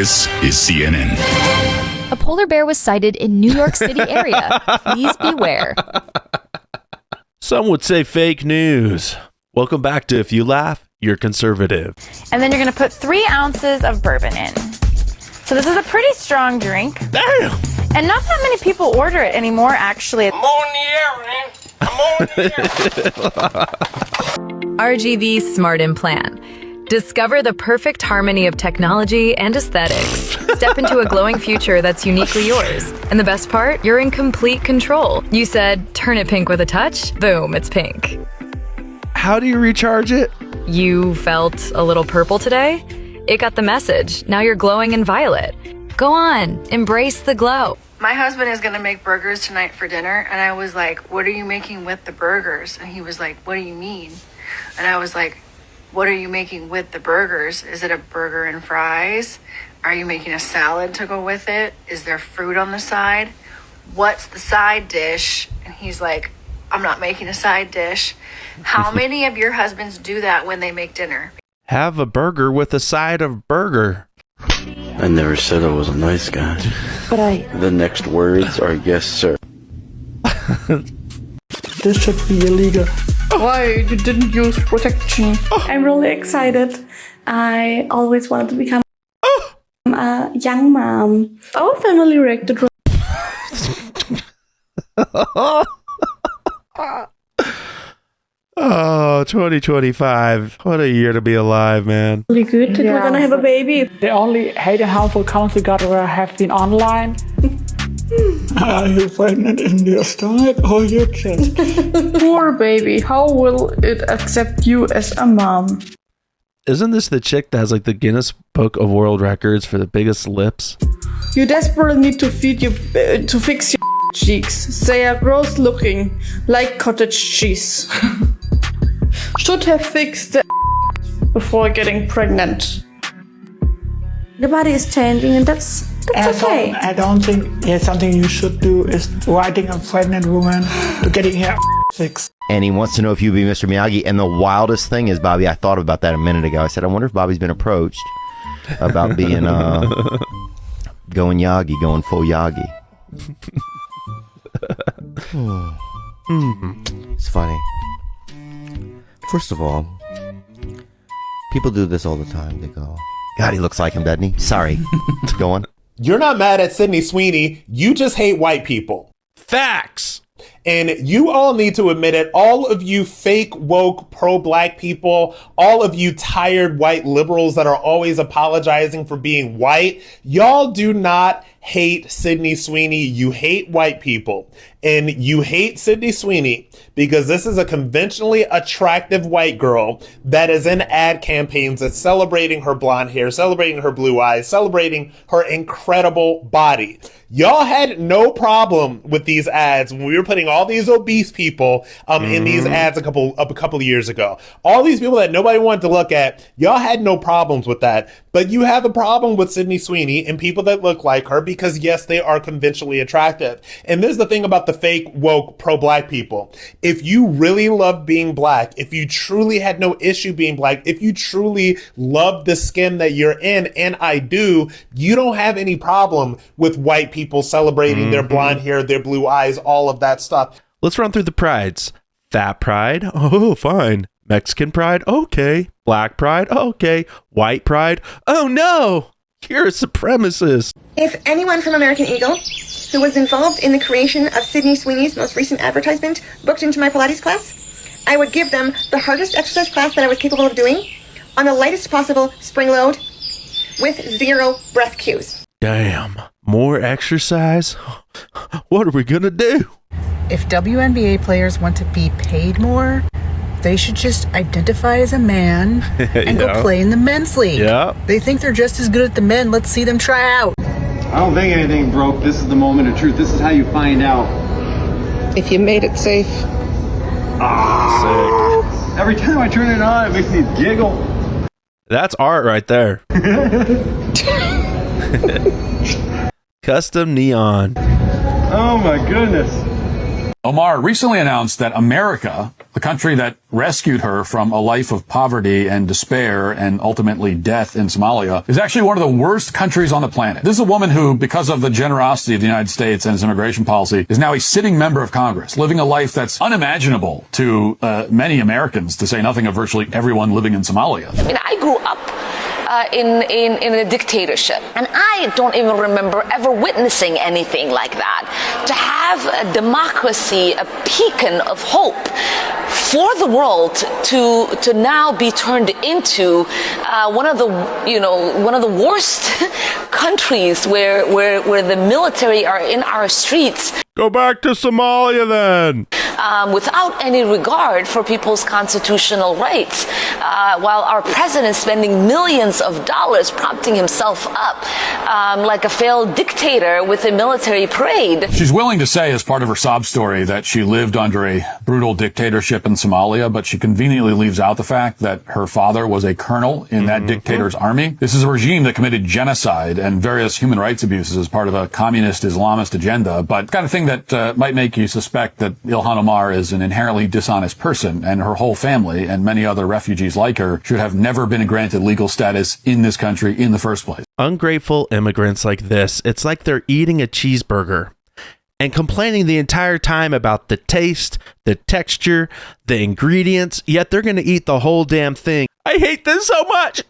This is CNN. A polar bear was sighted in New York City area. Please beware. Some would say fake news. Welcome back to If You Laugh, You're Conservative. And then you're going to put 3 ounces of bourbon in. So this is a pretty strong drink. Damn! And not that many people order it anymore, actually. I'm on the air, man. I'm on the air. RGV Smart Implant. Discover the perfect harmony of technology and aesthetics. Step into a glowing future that's uniquely yours. And the best part, you're in complete control. You said, turn it pink with a touch. Boom, it's pink. How do you recharge it? You felt a little purple today? It got the message. Now you're glowing in violet. Go on, embrace the glow. My husband is going to make burgers tonight for dinner. And I was like, what are you making with the burgers? And he was like, what do you mean? And I was like, what are you making with the burgers? Is it a burger and fries? Are you making a salad to go with it? Is there fruit on the side? What's the side dish? And he's like, I'm not making a side dish. How many of your husbands do that when they make dinner? Have a burger with a side of burger. I never said I was a nice guy. But The next words are yes, sir. this should be illegal. Why you didn't use protection? I'm really excited. I always wanted to become a young mom. Our family reacted. Oh, 2025. What a year to be alive, man. Really good that we're gonna have a baby. The only hate and harmful comments we got have been online. Are you pregnant in your stomach or your chest? Poor baby, how will it accept you as a mom? Isn't this the chick that has like the Guinness Book of World Records for the biggest lips? You desperately need to feed your to fix your cheeks. They are gross looking, like cottage cheese. Should have fixed the before getting pregnant. The body is changing, and that's okay. I don't think something you should do is writing a pregnant woman to getting her fixed. And he wants to know if you'd be Mr. Miyagi. And the wildest thing is, Bobby, I thought about that a minute ago. I said, I wonder if Bobby's been approached about being going Yagi, going full Yagi. It's funny. First of all, people do this all the time. They go, God, he looks like him, doesn't he? Sorry. Go on. You're not mad at Sydney Sweeney. You just hate white people. Facts. And you all need to admit it. All of you fake, woke, pro-black people, all of you tired white liberals that are always apologizing for being white, y'all do not hate Sydney Sweeney. You hate white people. And you hate Sydney Sweeney because this is a conventionally attractive white girl that is in ad campaigns that's celebrating her blonde hair, celebrating her blue eyes, celebrating her incredible body. Y'all had no problem with these ads when we were putting all these obese people in these ads a couple of years ago. All these people that nobody wanted to look at, y'all had no problems with that. But you have a problem with Sydney Sweeney and people that look like her because, yes, they are conventionally attractive. And this is the thing about the fake, woke, pro-black people. If you really love being black, if you truly had no issue being black, if you truly love the skin that you're in, and I do, you don't have any problem with white people celebrating their blonde hair, their blue eyes, all of that stuff. Let's run through the prides. Fat pride? Oh, fine. Mexican pride? Okay. Black pride? Okay. White pride? Oh, no! You're a supremacist. If anyone from American Eagle who was involved in the creation of Sydney Sweeney's most recent advertisement booked into my Pilates class, I would give them the hardest exercise class that I was capable of doing on the lightest possible spring load with 0 breath cues. Damn. More exercise? What are we gonna do? If WNBA players want to be paid more, they should just identify as a man and go play in the men's league. Yeah. They think they're just as good at the men. Let's see them try out. I don't think anything broke. This is the moment of truth. This is how you find out. If you made it safe. Sick. Every time I turn it on, it makes me giggle. That's art right there. Custom neon. Oh my goodness. Omar recently announced that America, the country that rescued her from a life of poverty and despair and ultimately death in Somalia, is actually one of the worst countries on the planet. This is a woman who, because of the generosity of the United States and its immigration policy, is now a sitting member of Congress, living a life that's unimaginable to many Americans, to say nothing of virtually everyone living in Somalia. I mean, I grew up in a dictatorship, and I don't even remember ever witnessing anything like that. To have a democracy, a beacon of hope for the world, to now be turned into one of the worst countries where the military are in our streets. Go back to Somalia then. Without any regard for people's constitutional rights, while our president is spending millions of dollars propping himself up like a failed dictator with a military parade. She's willing to say, as part of her sob story, that she lived under a brutal dictatorship in Somalia, but she conveniently leaves out the fact that her father was a colonel in that dictator's army. This is a regime that committed genocide and various human rights abuses as part of a communist Islamist agenda, but the kind of thing that might make you suspect that Ilhan Omar is an inherently dishonest person, and her whole family and many other refugees like her should have never been granted legal status in this country in the first place. Ungrateful immigrants like this, it's like they're eating a cheeseburger and complaining the entire time about the taste, the texture, the ingredients, yet they're going to eat the whole damn thing. I hate this so much,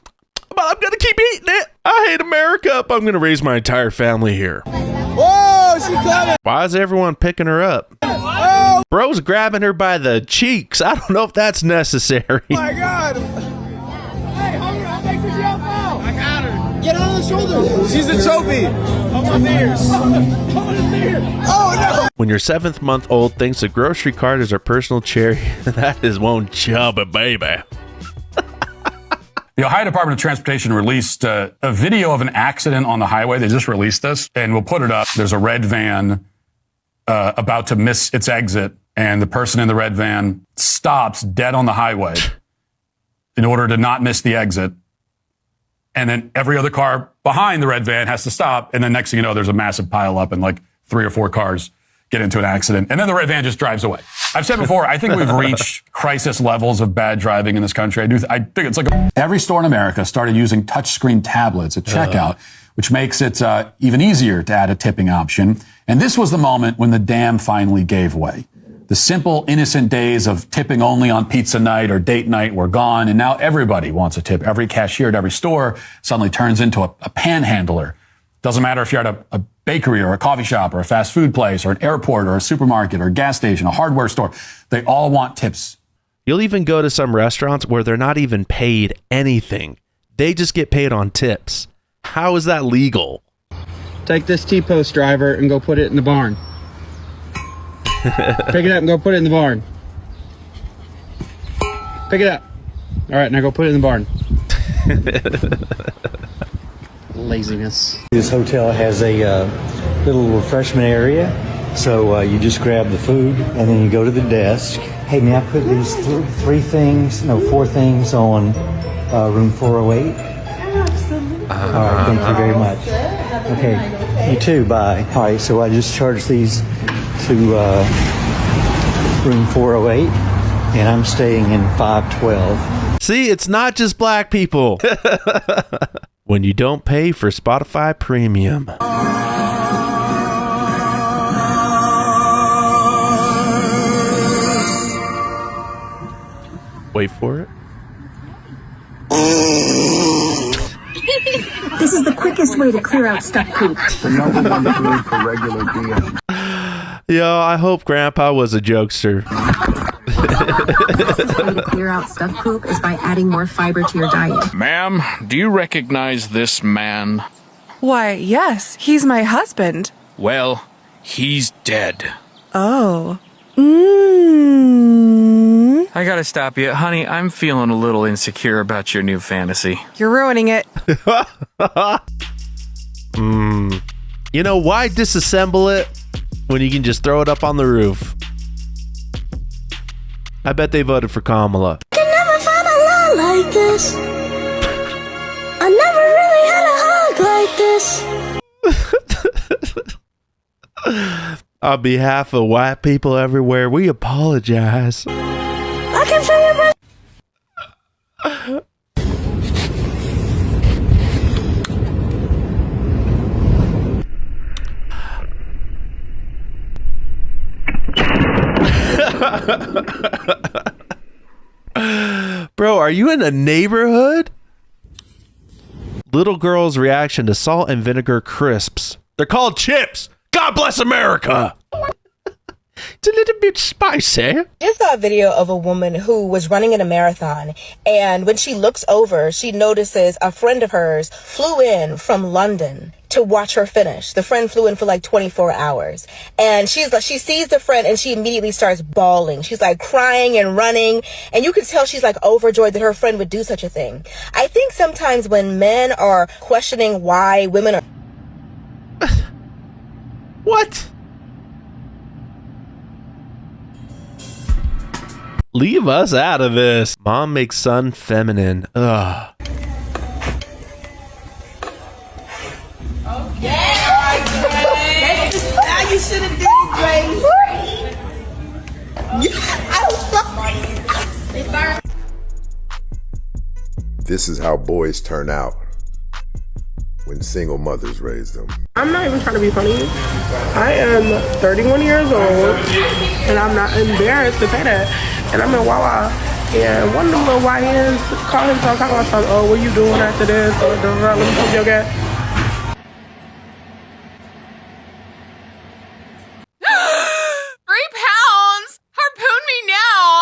but I'm going to keep eating it. I hate America, but I'm going to raise my entire family here. Whoa, she coming! Why is everyone picking her up? Oh! Bro's grabbing her by the cheeks. I don't know if that's necessary. Oh my God! Hey, I'll make sure she out now. I got her. Get on the shoulder. She's a trophy. Come on there. Oh no! When your 7th-month-old thinks a grocery cart is her personal cherry, that is one chubby baby. The Ohio Department of Transportation released a video of an accident on the highway. They just released this, and we'll put it up. There's a red van about to miss its exit, and the person in the red van stops dead on the highway in order to not miss the exit. And then every other car behind the red van has to stop, and then next thing you know, there's a massive pileup, and like 3 or 4 cars get into an accident, and then the red van just drives away. I've said before, I think we've reached crisis levels of bad driving in this country. I think it's like every store in America started using touchscreen tablets at checkout, which makes it even easier to add a tipping option. And this was the moment when the dam finally gave way. The simple, innocent days of tipping only on pizza night or date night were gone, and now everybody wants a tip. Every cashier at every store suddenly turns into a panhandler. Doesn't matter if you're at a bakery or a coffee shop or a fast food place or an airport or a supermarket or a gas station, a hardware store. They all want tips. You'll even go to some restaurants where they're not even paid anything. They just get paid on tips. How is that legal? Take this T-post, driver, and go put it in the barn. Pick it up and go put it in the barn. Pick it up. All right, now go put it in the barn. Laziness. This hotel has a little refreshment area, so you just grab the food and then you go to the desk. Hey, may I put these 4 things on room 408? All right, thank you very much. Okay, you too, bye. All right, so I just charged these to room 408, and I'm staying in 512. See, it's not just black people. When you don't pay for Spotify Premium. Wait for it. This is the quickest way to clear out stuck poop. The number 1 food for regular DM. Yo, I hope Grandpa was a jokester. The fastest way to clear out stuck poop is by adding more fiber to your diet. Ma'am, do you recognize this man? Why, yes, he's my husband. Well, he's dead. Oh. I gotta stop you. Honey, I'm feeling a little insecure about your new fantasy. You're ruining it. You know, why disassemble it when you can just throw it up on the roof? I bet they voted for Kamala. I never found a love like this. I never really had a hug like this. On behalf of white people everywhere, we apologize. I can feel your breath. Bro, are you in a neighborhood? Little girl's reaction to salt and vinegar crisps. They're called chips. God bless America. It's a little bit spicy. I saw a video of a woman who was running in a marathon, and when she looks over, she notices a friend of hers flew in from London to watch her finish. The friend flew in for like 24 hours, and she sees the friend and she immediately starts bawling. She's like crying and running, and you can tell she's like overjoyed that her friend would do such a thing. I think sometimes when men are questioning why women are... What? Leave us out of this. Mom makes son feminine. Ugh. Now you should have did great. This is how boys turn out when single mothers raise them. I'm not even trying to be funny. I am 31 years old, and I'm not embarrassed to say that. And I'm in Wawa, and one of them little YNs called himself talking about something. Oh, what are you doing after this? Or let me pump your gas. 3 pounds! Harpoon me now!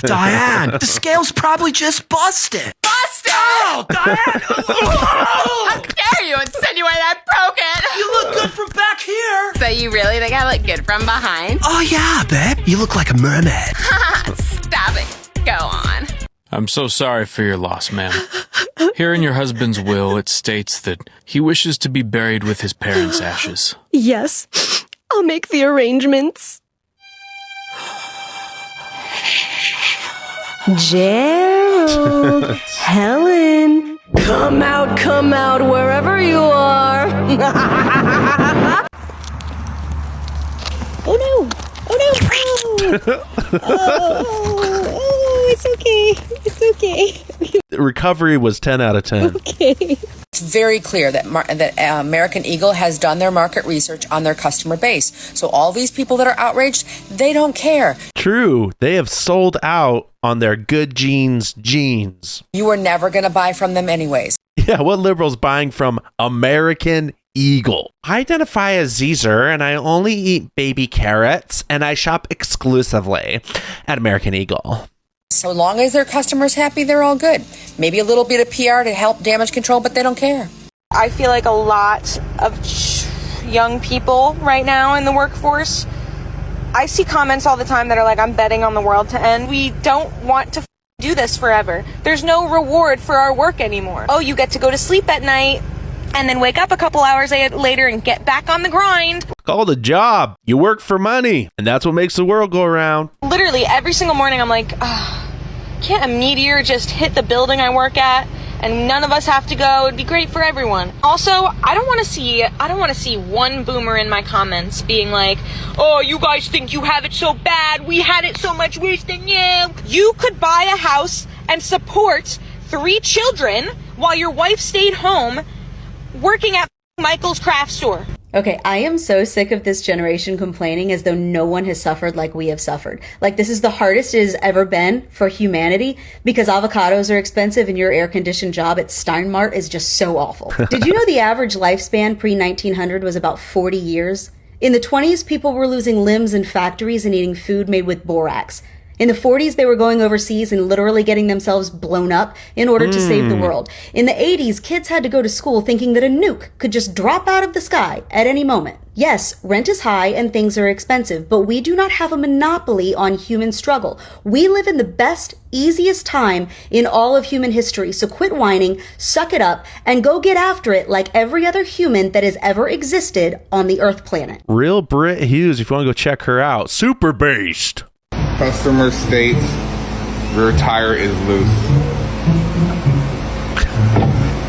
Diane, the scale's probably just busted. Busted! Oh, Diane! How dare you insinuate I broke it? You look good from back here. So you really think I look good from behind? Oh, yeah, babe. You look like a mermaid. Stop it. Go on. I'm so sorry for your loss, ma'am. Here in your husband's will, it states that he wishes to be buried with his parents' ashes. Yes, I'll make the arrangements. Gerald, Helen, come out, wherever you are. Oh no! Oh no! Oh, it's okay. It's okay. The recovery was 10 out of 10. Okay. It's very clear that American Eagle has done their market research on their customer base. So all these people that are outraged, they don't care. True. They have sold out on their good jeans jeans. You were never going to buy from them anyways. Yeah, what liberals buying from American Eagle? I identify as Caesar, and I only eat baby carrots, and I shop exclusively at American Eagle. So long as their customer's happy, they're all good. Maybe a little bit of PR to help damage control, but they don't care. I feel like a lot of young people right now in the workforce, I see comments all the time that are like, I'm betting on the world to end. We don't want to do this forever. There's no reward for our work anymore. Oh, you get to go to sleep at night and then wake up a couple hours later and get back on the grind. Called a job. You work for money, and that's what makes the world go around. Literally every single morning I'm like, can't a meteor just hit the building I work at and none of us have to go? It'd be great for everyone. Also, I don't want to see one boomer in my comments being like, oh, you guys think you have it so bad. We had it so much worse than you. You could buy a house and support 3 children while your wife stayed home working at Michael's craft store. Okay, I am so sick of this generation complaining as though no one has suffered like we have suffered. Like, this is the hardest it has ever been for humanity because avocados are expensive and your air-conditioned job at Steinmart is just so awful. Did you know the average lifespan pre-1900 was about 40 years? In the 20s, people were losing limbs in factories and eating food made with borax. In the 40s, they were going overseas and literally getting themselves blown up in order to save the world. In the 80s, kids had to go to school thinking that a nuke could just drop out of the sky at any moment. Yes, rent is high and things are expensive, but we do not have a monopoly on human struggle. We live in the best, easiest time in all of human history, so quit whining, suck it up, and go get after it like every other human that has ever existed on the Earth planet. Real Britt Hughes, if you want to go check her out. Super based. Customer states rear tire is loose.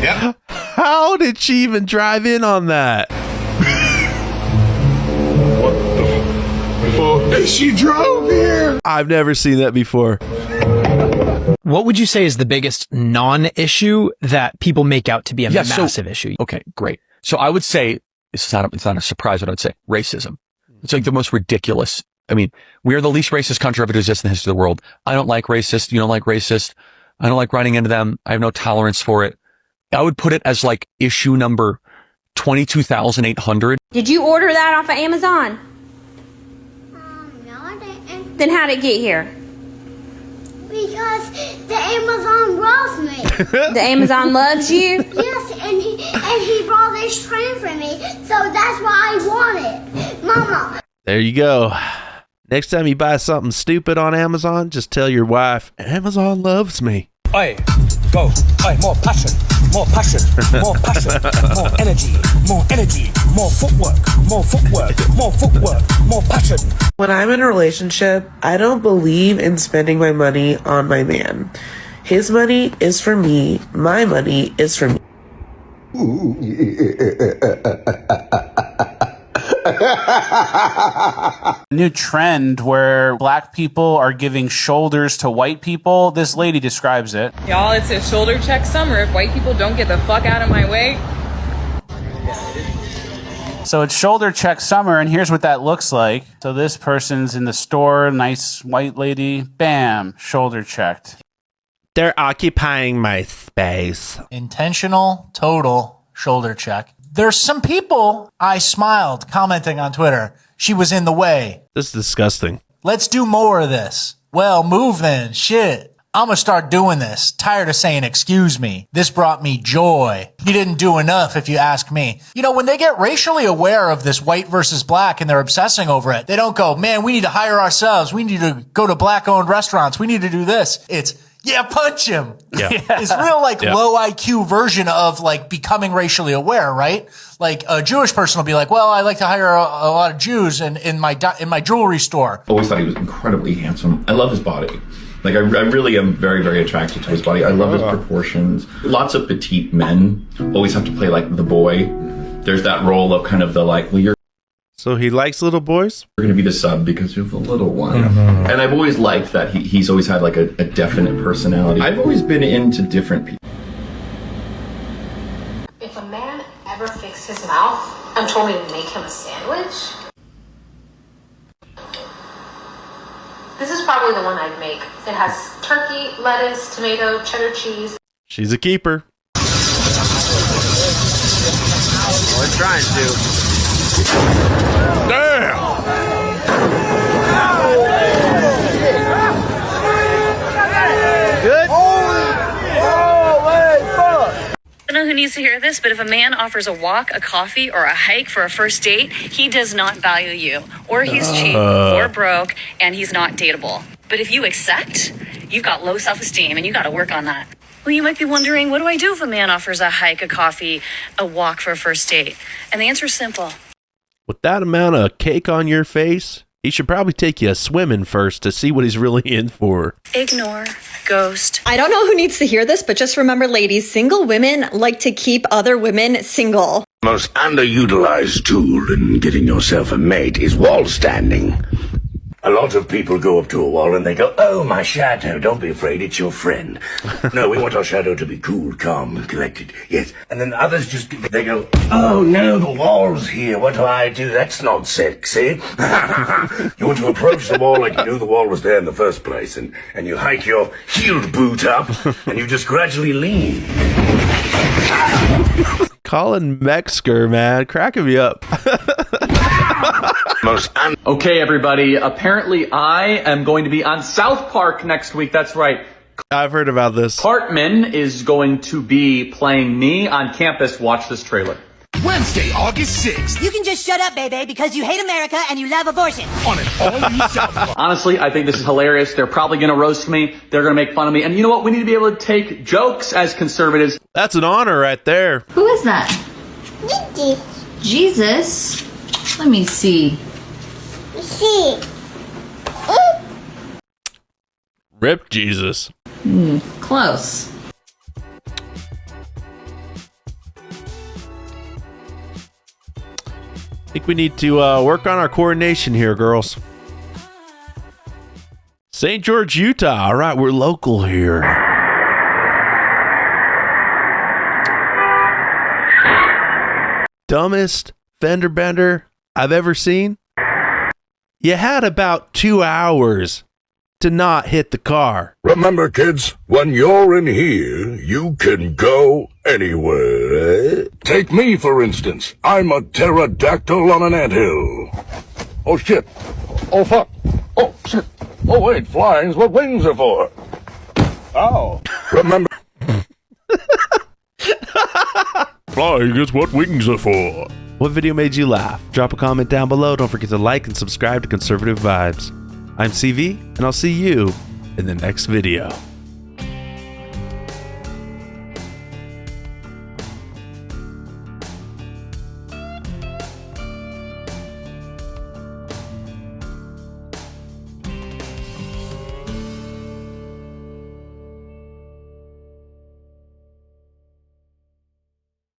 Yep. How did she even drive in on that? What the? She drove here. I've never seen that before. What would you say is the biggest non-issue that people make out to be a massive issue? Okay, great. So I would say, it's not a surprise, what I would say, racism. It's like the most ridiculous. I mean, we are the least racist country ever to exist in the history of the world. I don't like racist. You don't like racist. I don't like running into them. I have no tolerance for it. I would put it as like issue number 22,800. Did you order that off of Amazon? No, I didn't. Then how'd it get here? Because the Amazon loves me. The Amazon loves you? Yes, and he brought this train for me, so that's why I want it. Mama. There you go. Next time you buy something stupid on Amazon, just tell your wife, Amazon loves me. Oi, go. Oi, more passion, more passion, more passion, more energy, more energy, more footwork, more footwork, more footwork, more passion. When I'm in a relationship, I don't believe in spending my money on my man. His money is for me. My money is for me. New trend where black people are giving shoulders to white people. This lady describes it. Y'all, it's a shoulder check summer. If white people don't get the fuck out of my way. So it's shoulder check summer, and here's what that looks like. So this person's in the store, nice white lady, bam, shoulder checked. They're occupying my space. Intentional, total shoulder check. There's some people I smiled commenting on Twitter. She was in the way. This is disgusting. Let's do more of this. Well, move then. Shit. I'm gonna start doing this. Tired of saying excuse me. This brought me joy. You didn't do enough if you ask me. You know, when they get racially aware of this white versus black and they're obsessing over it, they don't go, man, we need to hire ourselves. We need to go to black owned restaurants. We need to do this. It's, yeah, punch him. Yeah. It's real like low IQ version of like becoming racially aware, right? Like a Jewish person will be like, well, I like to hire a lot of Jews in my jewelry store. Always thought he was incredibly handsome. I love his body. Like I really am very, very attracted to his body. I love his proportions. Lots of petite men always have to play like the boy. There's that role of kind of the like, well, you're So he likes little boys? going to be the sub because you're the little one. And I've always liked that he's always had like a definite personality. I've always been into different people. If a man ever fixed his mouth and told me to make him a sandwich, this is probably the one I'd make. It has turkey, lettuce, tomato, cheddar cheese. She's a keeper. We're trying to. Damn! Good? I don't know who needs to hear this, but if a man offers a walk, a coffee, or a hike for a first date, he does not value you. Or he's cheap, or broke, and he's not dateable. But if you accept, you've got low self-esteem, and you got to work on that. Well, you might be wondering, what do I do if a man offers a hike, a coffee, a walk for a first date? And the answer is simple. With that amount of cake on your face, he should probably take you swimming first to see what he's really in for. Ignore, ghost. I don't know who needs to hear this, but just remember, ladies, single women like to keep other women single. Most underutilized tool in getting yourself a mate is wall standing. A lot of people go up to a wall and they go, oh, my shadow, don't be afraid, it's your friend. No, we want our shadow to be cool, calm, and collected, yes. And then others they go, oh, no, the wall's here, what do? That's not sexy. You want to approach the wall like you knew the wall was there in the first place, and you hike your heeled boot up, and you just gradually lean. Colin Metzger, man, cracking me up. Okay, everybody. Apparently, I am going to be on South Park next week. That's right. I've heard about this. Cartman is going to be playing me on campus. Watch this trailer. Wednesday, August 6th. You can just shut up, baby, because you hate America and you love abortion. On an all-new South Park. Honestly, I think this is hilarious. They're probably going to roast me. They're going to make fun of me. And you know what? We need to be able to take jokes as conservatives. That's an honor right there. Who is that? Jesus. Let me see. Rip Jesus. Close. I think we need to work on our coordination here, girls. St. George, Utah. All right, we're local here. Dumbest fender bender I've ever seen? You had about 2 hours to not hit the car. Remember, kids, when you're in here, you can go anywhere. Take me, for instance. I'm a pterodactyl on an anthill. Oh, shit. Oh, fuck. Oh, shit. Oh, wait, flying's what wings are for. Oh. Remember... Flying is what wings are for. What video made you laugh? Drop a comment down below. Don't forget to like and subscribe to Conservative Vibes. I'm CV, and I'll see you in the next video.